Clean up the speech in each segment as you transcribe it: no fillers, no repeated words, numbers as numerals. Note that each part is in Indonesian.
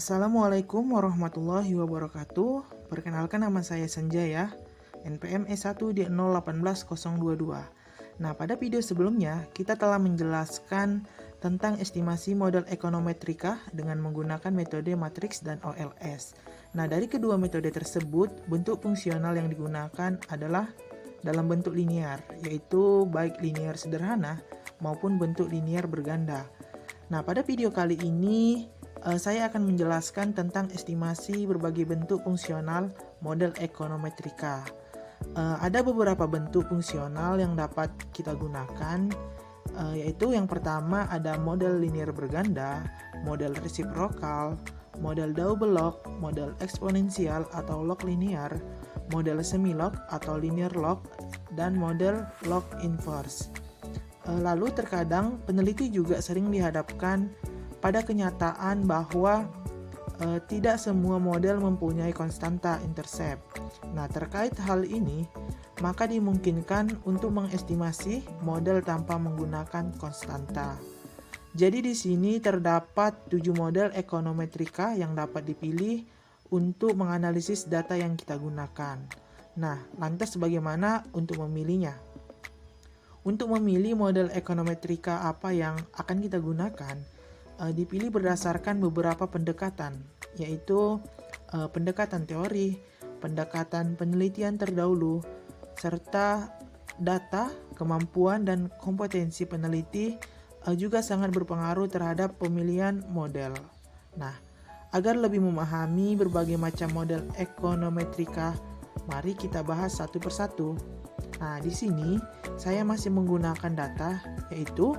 Assalamualaikum warahmatullahi wabarakatuh. Perkenalkan nama saya Sanjaya, NPM S1 di 018022. Nah, pada video sebelumnya kita telah menjelaskan tentang estimasi model ekonometrika dengan menggunakan metode matriks dan OLS. Nah, dari kedua metode tersebut, bentuk fungsional yang digunakan adalah dalam bentuk linear, yaitu baik linear sederhana maupun bentuk linear berganda. Nah, pada video kali ini saya akan menjelaskan tentang estimasi berbagai bentuk fungsional model ekonometrika. Ada beberapa bentuk fungsional yang dapat kita gunakan, yaitu yang pertama ada model linear berganda, model resiprokal, model double log, model eksponensial atau log linear, model semi-log atau linear log, dan model log inverse. Lalu terkadang peneliti juga sering dihadapkan pada kenyataan bahwa tidak semua model mempunyai konstanta intercept. Nah, terkait hal ini, maka dimungkinkan untuk mengestimasi model tanpa menggunakan konstanta. Jadi di sini terdapat 7 model ekonometrika yang dapat dipilih untuk menganalisis data yang kita gunakan. Nah, lantas bagaimana untuk memilihnya? Untuk memilih model ekonometrika apa yang akan kita gunakan, dipilih berdasarkan beberapa pendekatan, yaitu pendekatan teori, pendekatan penelitian terdahulu, serta data, kemampuan, dan kompetensi peneliti juga sangat berpengaruh terhadap pemilihan model. Nah, agar lebih memahami berbagai macam model ekonometrika, mari kita bahas satu persatu. Nah, di sini saya masih menggunakan data, yaitu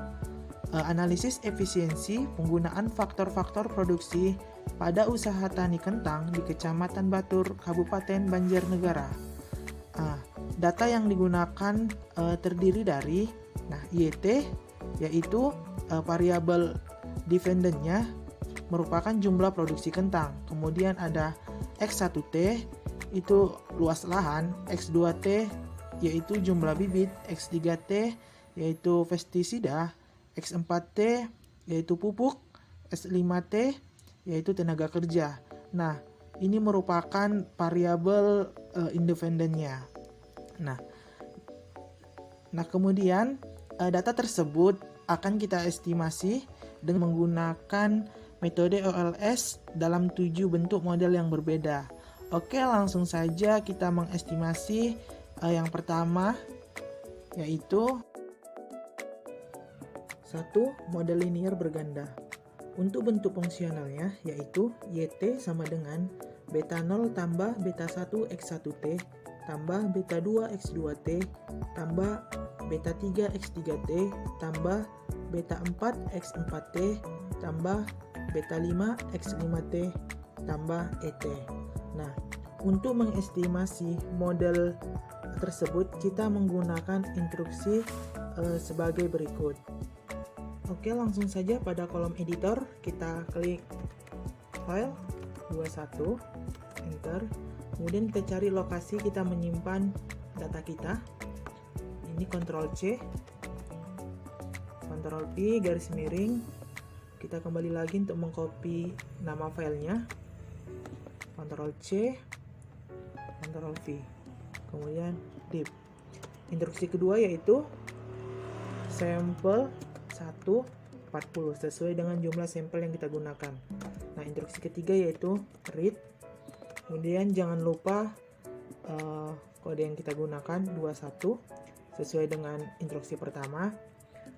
analisis efisiensi penggunaan faktor-faktor produksi pada usaha tani kentang di Kecamatan Batur, Kabupaten Banjarnegara. Data yang digunakan terdiri dari YT, yaitu variabel dependentnya merupakan jumlah produksi kentang. Kemudian ada X1T, itu luas lahan, X2T yaitu jumlah bibit, X3T yaitu pestisida, X4T yaitu pupuk, S5T yaitu tenaga kerja. Nah, ini merupakan variabel independennya. Nah, kemudian data tersebut akan kita estimasi dengan menggunakan metode OLS dalam 7 bentuk model yang berbeda. Oke, langsung saja kita mengestimasi yang pertama, yaitu 1. Model linear berganda. Untuk bentuk fungsionalnya yaitu YT sama dengan beta 0 tambah beta 1 X1T tambah beta 2 X2T tambah beta 3 X3T tambah beta 4 X4T tambah beta 5 X5T tambah ET. Nah, untuk mengestimasi model tersebut kita menggunakan instruksi sebagai berikut. Oke, langsung saja pada kolom editor kita klik file 21, enter. Kemudian kita cari lokasi kita menyimpan data kita. Ini Ctrl C, Ctrl V, garis miring. Kita kembali lagi untuk mengcopy nama filenya. Ctrl C, Ctrl V. Kemudian div. Instruksi kedua yaitu sampel 140 sesuai dengan jumlah sampel yang kita gunakan. Nah, instruksi ketiga yaitu read. Kemudian jangan lupa kode yang kita gunakan 21 sesuai dengan instruksi pertama.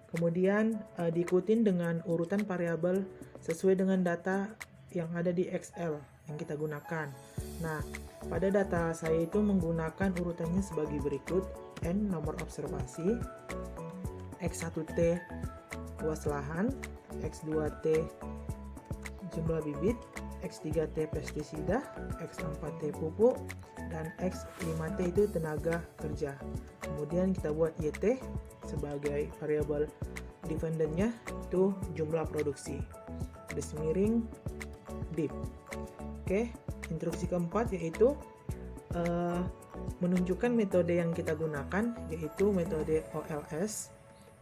Kemudian diikutin dengan urutan variabel sesuai dengan data yang ada di Excel yang kita gunakan. Nah, pada data saya itu menggunakan urutannya sebagai berikut: N nomor observasi, X1T luas lahan, X2T jumlah bibit, X3T pestisida, X4T pupuk, dan X5T itu tenaga kerja. Kemudian kita buat YT sebagai variabel dependentnya itu jumlah produksi. Garis miring div. Oke, instruksi keempat yaitu menunjukkan metode yang kita gunakan, yaitu metode OLS.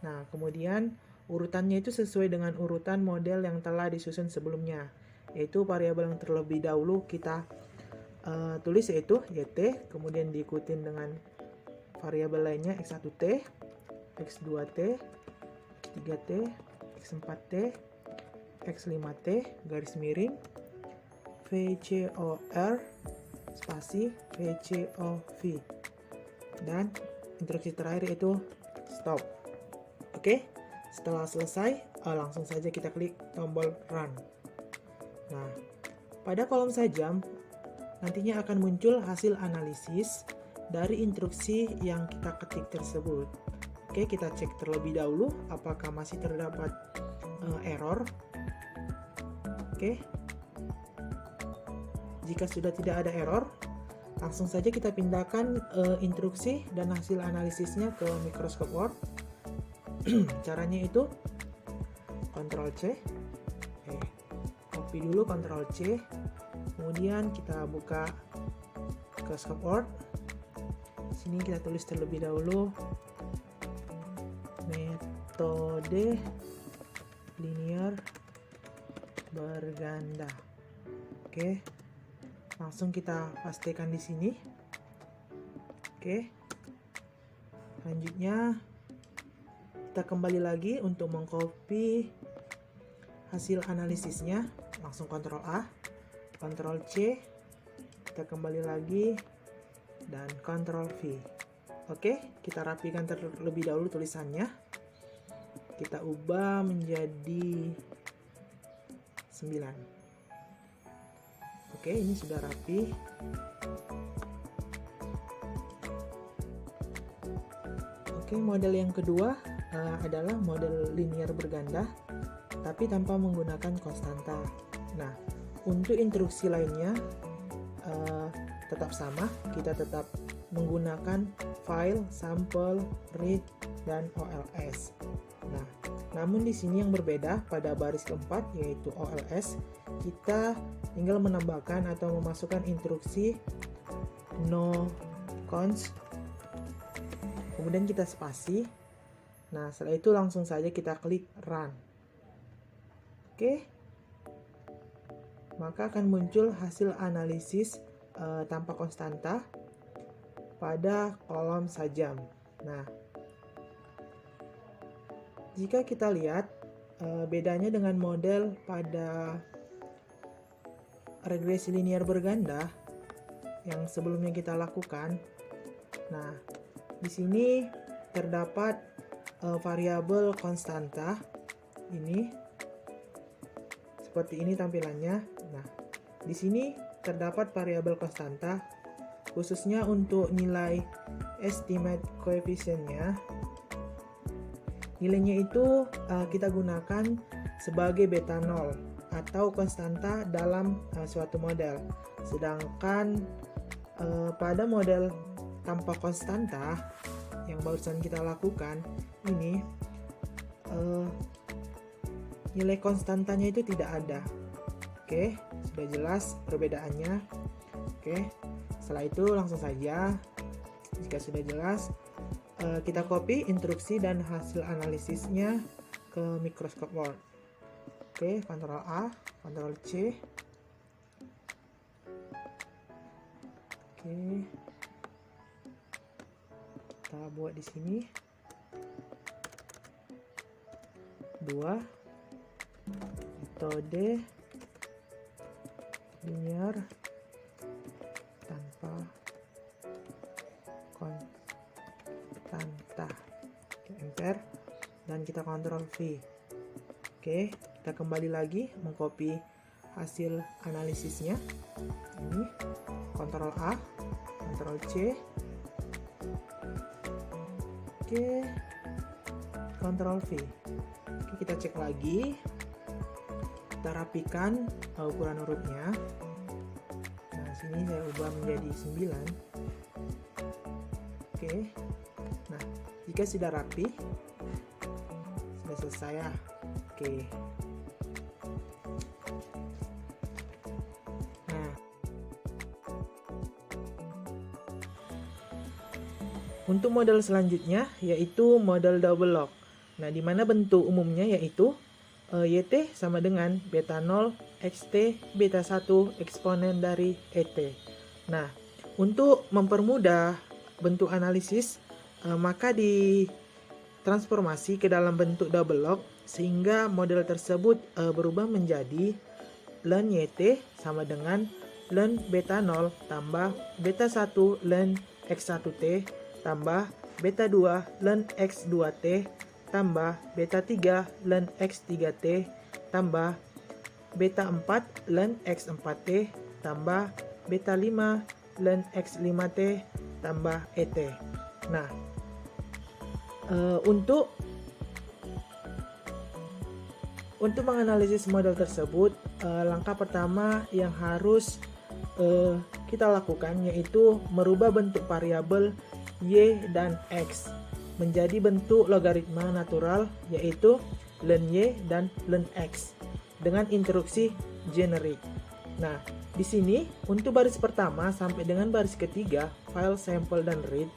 Nah, kemudian urutannya itu sesuai dengan urutan model yang telah disusun sebelumnya, yaitu variabel yang terlebih dahulu kita tulis yaitu YT, kemudian diikuti dengan variabel lainnya X1T, X2T, X3T, X4T, X5T, garis miring, VCOR, spasi, VCOV. Dan instruksi terakhir yaitu stop. Oke, setelah selesai, langsung saja kita klik tombol run. Nah, pada kolom sajam, nantinya akan muncul hasil analisis dari instruksi yang kita ketik tersebut. Oke, kita cek terlebih dahulu apakah masih terdapat error. Oke, jika sudah tidak ada error, langsung saja kita pindahkan instruksi dan hasil analisisnya ke Microsoft Word. Caranya itu Ctrl C, copy dulu Ctrl C, kemudian kita buka Microsoft Word. Sini kita tulis terlebih dahulu metode linear berganda. Oke, langsung kita pastikan di sini. Oke, selanjutnya kita kembali lagi untuk mengcopy hasil analisisnya. Langsung Ctrl A, Ctrl C, kita kembali lagi dan Ctrl V. Oke, kita rapikan terlebih dahulu tulisannya. Kita ubah menjadi 9. Oke, ini sudah rapi. Oke, model yang kedua adalah model linear berganda, tapi tanpa menggunakan konstanta. Nah, untuk instruksi lainnya tetap sama, kita tetap menggunakan file, sample, read, dan OLS. Nah, namun di sini yang berbeda pada baris keempat yaitu OLS, kita tinggal menambahkan atau memasukkan instruksi no const, kemudian kita spasi. Nah, setelah itu langsung saja kita klik run. Oke, maka akan muncul hasil analisis tanpa konstanta pada kolom sajam. Nah, jika kita lihat bedanya dengan model pada regresi linear berganda yang sebelumnya kita lakukan. Nah, di sini terdapat variabel konstanta ini seperti ini tampilannya. Nah, di sini terdapat variabel konstanta khususnya untuk nilai estimate koefisiennya. Nilainya itu kita gunakan sebagai beta 0 atau konstanta dalam suatu model. Sedangkan pada model tanpa konstanta yang barusan kita lakukan ini, nilai konstantanya itu tidak ada. Oke, sudah jelas perbedaannya. Oke, setelah itu langsung saja, jika sudah jelas, kita copy instruksi dan hasil analisisnya ke Microsoft Word. Oke, Ctrl A, Ctrl C. Oke, kita buat di sini 2 metode linear tanpa konstanta. Enter dan kita Ctrl V. Oke, kita kembali lagi mengcopy hasil analisisnya. Ini Ctrl A, Ctrl C. Oke, Ctrl V. Oke, kita cek lagi. Kita rapikan ukuran hurufnya. Nah, sini saya ubah menjadi 9. Oke. Nah, jika sudah rapi, sudah selesai ya. Oke. Nah, untuk model selanjutnya yaitu model double lock. Nah, di mana bentuk umumnya yaitu YT sama dengan beta 0 XT beta 1 eksponen dari ET. Nah, untuk mempermudah bentuk analisis, maka ditransformasi ke dalam bentuk double log sehingga model tersebut berubah menjadi ln YT sama dengan ln beta 0 tambah beta 1 ln X1T tambah beta 2 ln X2T tambah beta 3 ln X3T tambah beta 4 ln X4T tambah beta 5 ln X5T tambah ET. Nah, untuk menganalisis model tersebut, langkah pertama yang harus kita lakukan yaitu merubah bentuk variabel Y dan X menjadi bentuk logaritma natural yaitu ln Y dan ln X dengan instruksi generate. Nah, di sini untuk baris pertama sampai dengan baris ketiga, file sampel dan read,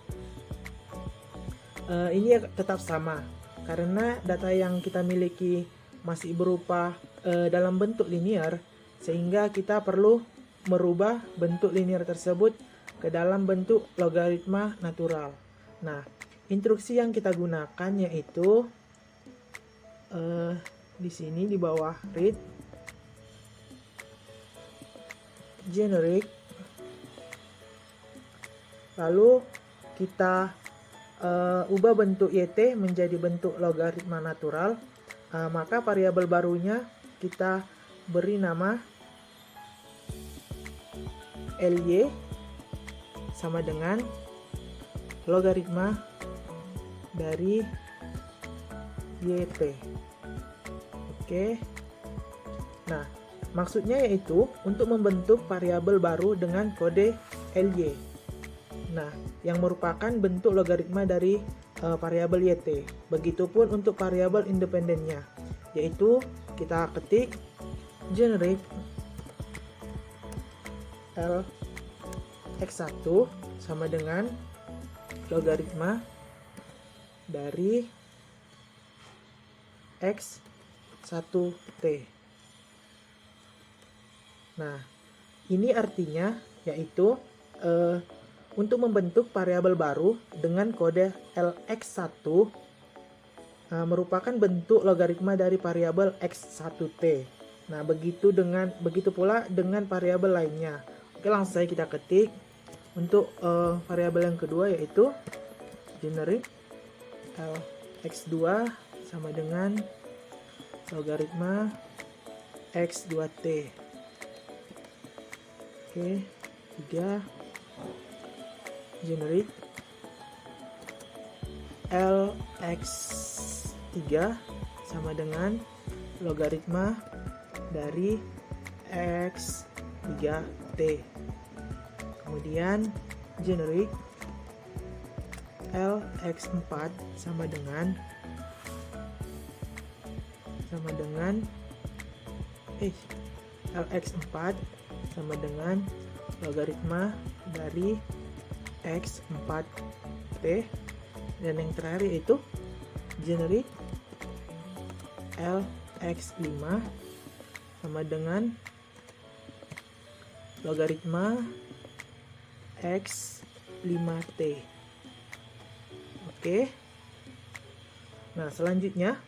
ini tetap sama karena data yang kita miliki masih berupa dalam bentuk linear, sehingga kita perlu merubah bentuk linear tersebut ke dalam bentuk logaritma natural. Nah, instruksi yang kita gunakan yaitu di sini di bawah read, generate, lalu kita ubah bentuk YT menjadi bentuk logaritma natural. Maka variabel barunya kita beri nama LY sama dengan logaritma dari YT. Oke. Nah, maksudnya yaitu untuk membentuk variabel baru dengan kode LY. Nah, yang merupakan bentuk logaritma dari variabel YT. Begitupun untuk variabel independennya, yaitu kita ketik generate X1 sama dengan logaritma dari X1T. Nah, ini artinya yaitu untuk membentuk variabel baru dengan kode LX1 merupakan bentuk logaritma dari variabel X1T. Nah, begitu pula dengan variabel lainnya. Oke, langsung saja kita ketik untuk variabel yang kedua yaitu generate LX2 sama dengan logaritma X2T. Oke, 3 generate LX3 sama dengan logaritma dari X3T. Kemudian generate LX4 sama dengan LX4 sama dengan logaritma dari X4T, dan yang terakhir yaitu generate LX5 sama dengan logaritma X5T. Oke. Nah, selanjutnya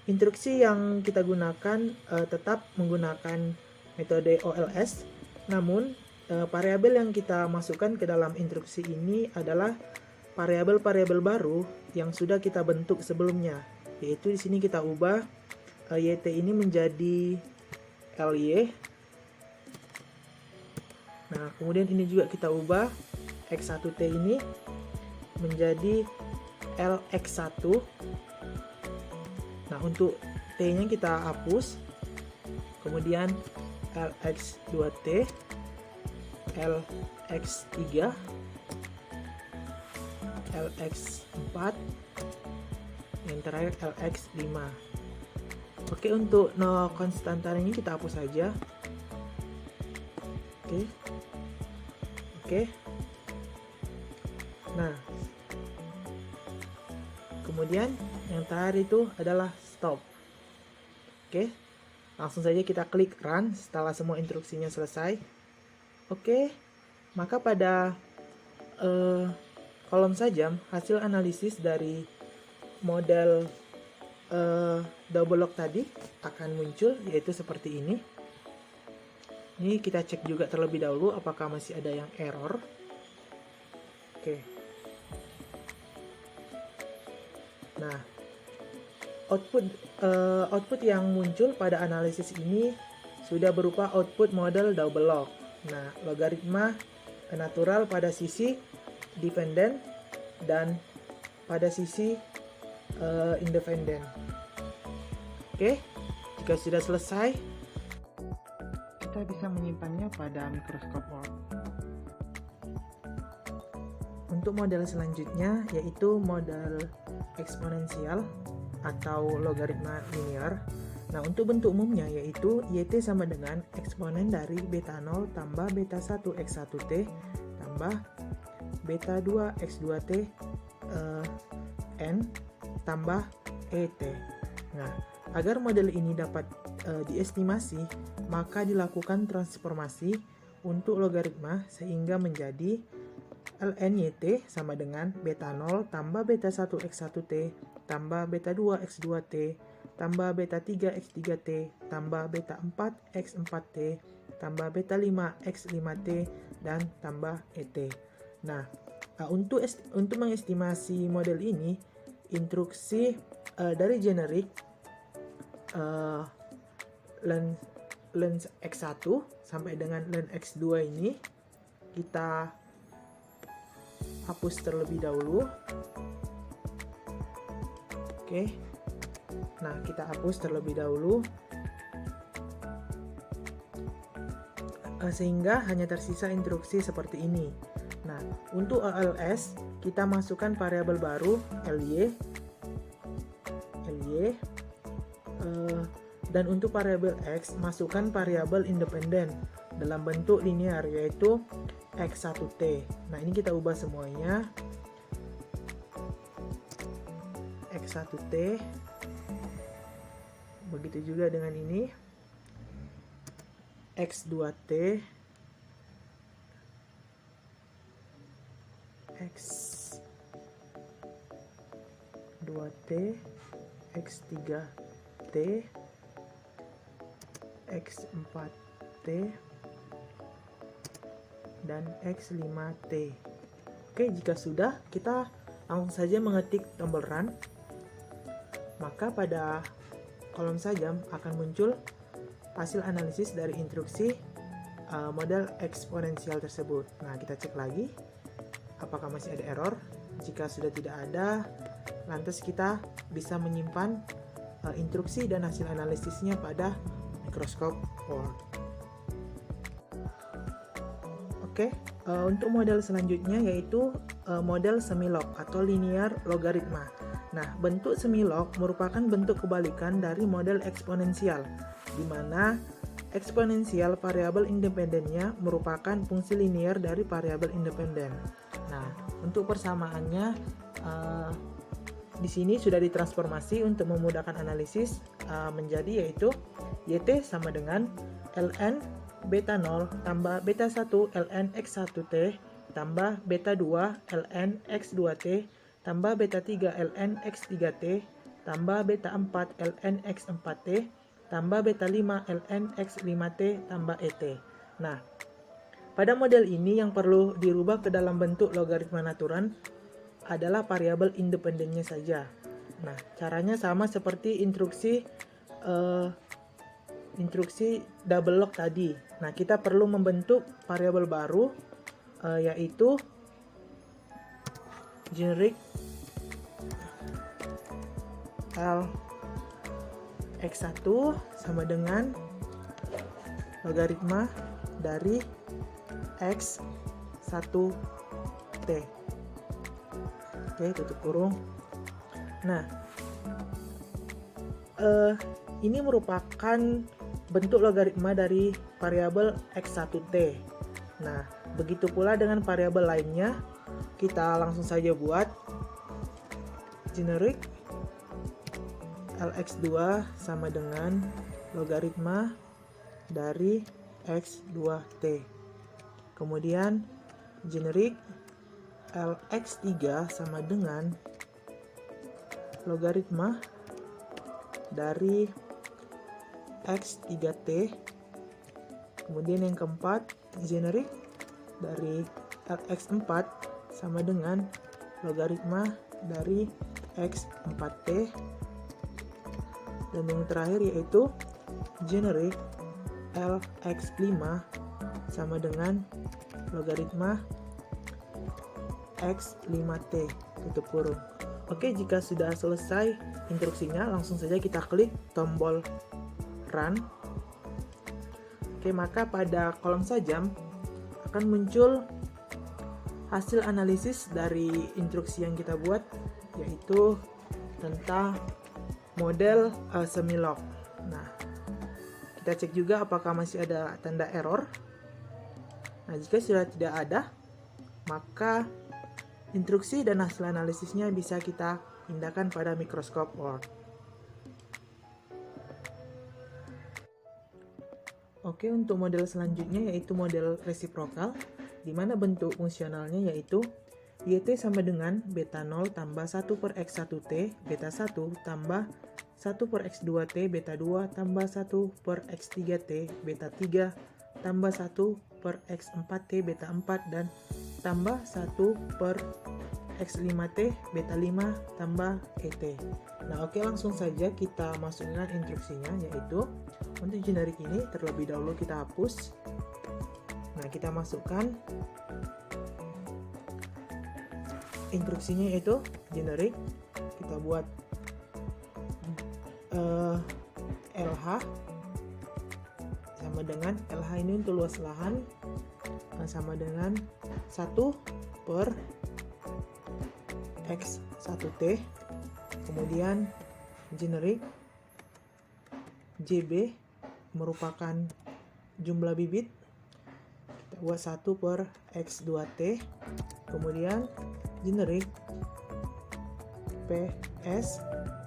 instruksi yang kita gunakan tetap menggunakan metode OLS, namun variabel yang kita masukkan ke dalam instruksi ini adalah variabel-variabel baru yang sudah kita bentuk sebelumnya, yaitu di sini kita ubah YT ini menjadi LY. Nah, kemudian ini juga kita ubah X1T ini menjadi LX1. Nah, untuk T-nya kita hapus. Kemudian LX2T, LX3, LX4, yang terakhir LX5. Oke, untuk no konstantan ini kita hapus saja. Oke. Nah, kemudian yang terakhir itu adalah stop. Oke, langsung saja kita klik run setelah semua instruksinya selesai. Oke, maka pada kolom sajam hasil analisis dari model double lock tadi akan muncul, yaitu seperti ini. Ini kita cek juga terlebih dahulu apakah masih ada yang error. Oke. Nah, output yang muncul pada analisis ini sudah berupa output model double lock. Nah, logaritma natural pada sisi dependent dan pada sisi independent. Oke, jika sudah selesai, kita bisa menyimpannya pada Microscope Word. Untuk model selanjutnya yaitu model eksponensial atau logaritma linear. Nah, untuk bentuk umumnya yaitu YT sama dengan eksponen dari beta 0 tambah beta 1 X1T tambah beta 2 X2T N tambah ET. Nah, agar model ini dapat diestimasi, maka dilakukan transformasi untuk logaritma sehingga menjadi ln YT sama dengan beta 0 tambah beta 1 X1T tambah beta 2 X2T tambah beta 3 X3T tambah beta 4 X4T tambah beta 5 X5T dan tambah ET. Nah, untuk mengestimasi model ini, instruksi dari generik len X1 sampai dengan len X2 ini kita hapus terlebih dahulu. Oke. Nah, kita hapus terlebih dahulu sehingga hanya tersisa instruksi seperti ini. Nah, untuk ALS kita masukkan variabel baru LY dan untuk variabel X masukkan variabel independen dalam bentuk linear yaitu X1T. Nah, ini kita ubah semuanya. X1T. Begitu juga dengan ini. X2T. X2T. X3T. X4T. Dan X5T. Oke, jika sudah, kita langsung saja mengetik tombol run. Maka pada kolom sajam akan muncul hasil analisis dari instruksi model eksponensial tersebut. Nah, kita cek lagi apakah masih ada error. Jika sudah tidak ada, lantas kita bisa menyimpan instruksi dan hasil analisisnya pada Microscope Word. Oke, untuk model selanjutnya yaitu model semilog atau linear logaritma. Nah, bentuk semilog merupakan bentuk kebalikan dari model eksponensial, di mana eksponensial variabel independennya merupakan fungsi linear dari variabel independen. Nah, untuk persamaannya di sini sudah ditransformasi untuk memudahkan analisis menjadi yaitu YT sama dengan ln beta 0 tambah beta 1 ln X1T tambah beta 2 ln X2T tambah beta 3 ln X3T tambah beta 4 ln X4T tambah beta 5 ln X5T tambah ET. Nah, pada model ini yang perlu dirubah ke dalam bentuk logaritma natural adalah variabel independennya saja. Nah, caranya sama seperti instruksi double lock tadi. Nah, kita perlu membentuk variabel baru yaitu generic L X1 sama dengan logaritma dari X1T. Oke, tutup kurung. Nah, ini merupakan bentuk logaritma dari variabel X1T. Nah, begitu pula dengan variabel lainnya. Kita langsung saja buat generic Lx2 sama dengan logaritma dari X2T. Kemudian generik Lx3 sama dengan logaritma dari X3T. Kemudian yang keempat, generik dari Lx4 sama dengan logaritma dari X4T. Dan yang terakhir yaitu generik Lx5 sama dengan logaritma X5T tutup kurung. Oke, jika sudah selesai instruksinya, langsung saja kita klik tombol run. Oke, maka pada kolom sajam akan muncul hasil analisis dari instruksi yang kita buat, yaitu tentang model semi-log. Nah, kita cek juga apakah masih ada tanda error. Nah, jika sudah tidak ada, maka instruksi dan hasil analisisnya bisa kita pindahkan pada mikroskop Word. Oke, untuk model selanjutnya yaitu model resiprokal, di mana bentuk fungsionalnya yaitu YT sama dengan beta 0 tambah 1 per X1T, beta 1 tambah 1 per X2T, beta 2 tambah 1 per X3T, beta 3 tambah 1 per X4T, beta 4, dan tambah 1 per X5T, beta 5, tambah ET. Nah, oke, langsung saja kita masukkan instruksinya, yaitu untuk generik ini terlebih dahulu kita hapus. Nah, kita masukkan instruksinya yaitu generik, kita buat LH sama dengan LH ini untuk luas lahan sama dengan 1 per X1T. Kemudian generik JB merupakan jumlah bibit, kita buat 1 per X2T. Kemudian generik PS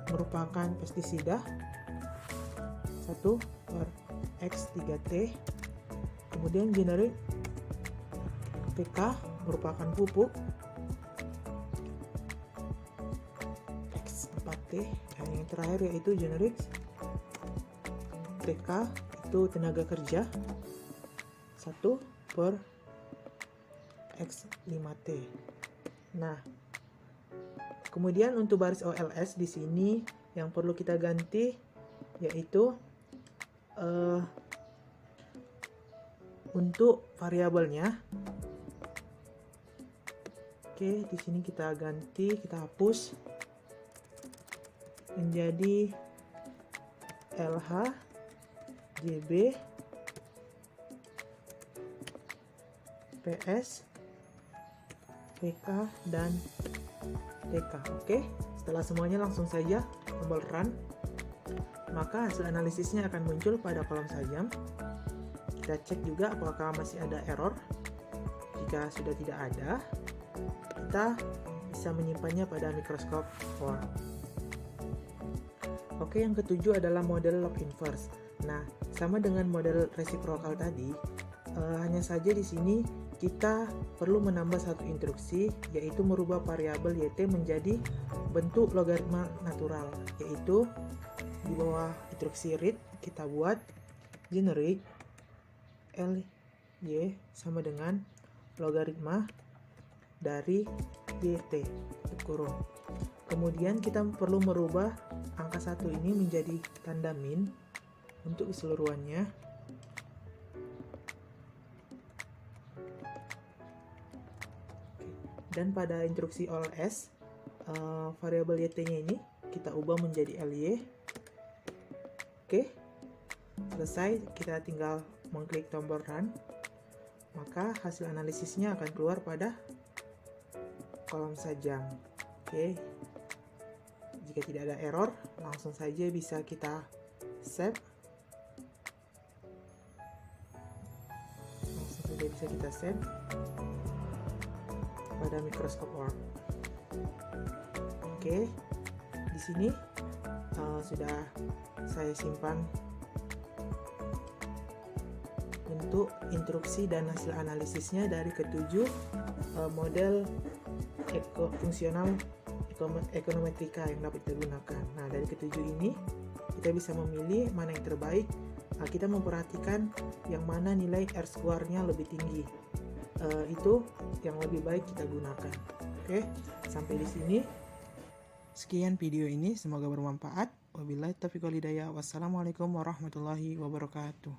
merupakan pestisida, 1 per X3T. Kemudian generik PK merupakan pupuk, X4T. Dan yang terakhir yaitu generik TK itu tenaga kerja, 1 per X5T. Nah, kemudian untuk baris OLS di sini yang perlu kita ganti yaitu untuk variabelnya. Oke, di sini kita ganti, kita hapus menjadi LH JB PS PK dan TK. Oke, setelah semuanya langsung saja tombol run, maka hasil analisisnya akan muncul pada kolom sajam. Kita cek juga apakah masih ada error. Jika sudah tidak ada, kita bisa menyimpannya pada mikroskop Word. Oke, yang ketujuh adalah model log inverse. Nah, sama dengan model resiprokal tadi, hanya saja di sini kita perlu menambah satu instruksi, yaitu merubah variabel YT menjadi bentuk logaritma natural, yaitu di bawah instruksi read kita buat generik LY sama dengan logaritma dari YT kurung. Kemudian kita perlu merubah angka 1 ini menjadi tanda min untuk keseluruhannya. Dan pada instruksi OLS, variabel YT-nya ini kita ubah menjadi LY. Oke, selesai, kita tinggal mengklik tombol run, maka hasil analisisnya akan keluar pada kolom sajam. Oke, jika tidak ada error, langsung saja bisa kita save. Langsung saja bisa kita save pada mikroskop Word. Oke, di sini sudah saya simpan untuk instruksi dan hasil analisisnya dari ketujuh model fungsional ekonometrika yang dapat kita gunakan. Nah, dari ketujuh ini kita bisa memilih mana yang terbaik. Kita memperhatikan yang mana nilai R-square-nya lebih tinggi. Itu yang lebih baik kita gunakan. Oke, sampai di sini. Sekian video ini, semoga bermanfaat. Wabillahi taufiq wal hidayah. Wassalamualaikum warahmatullahi wabarakatuh.